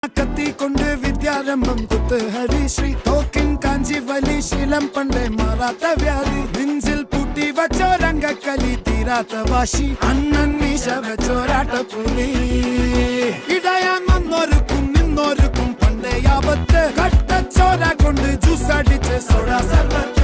കത്തി കൊണ്ട് വിദ്യാരംഭം കുത്തുഹരി ശ്രീ തോക്കിൻ കാഞ്ചി വലി ശീലം പണ്ടേ മാറാത്ത വ്യാധി നെഞ്ചിൽ പൂട്ടി വച്ചോരംഗക്കലി തീരാത്ത വാശി അണ്ണൻ മീശ വെച്ചോരാട്ട പുലി ഇടയാങ്ങൊന്നൊരുക്കും നിന്നൊരുക്കും പണ്ടേ ആപത്ത് കട്ടച്ചോര കൊണ്ട് ജ്യൂസ് അടിച്ച് സോഡ സർബത്ത്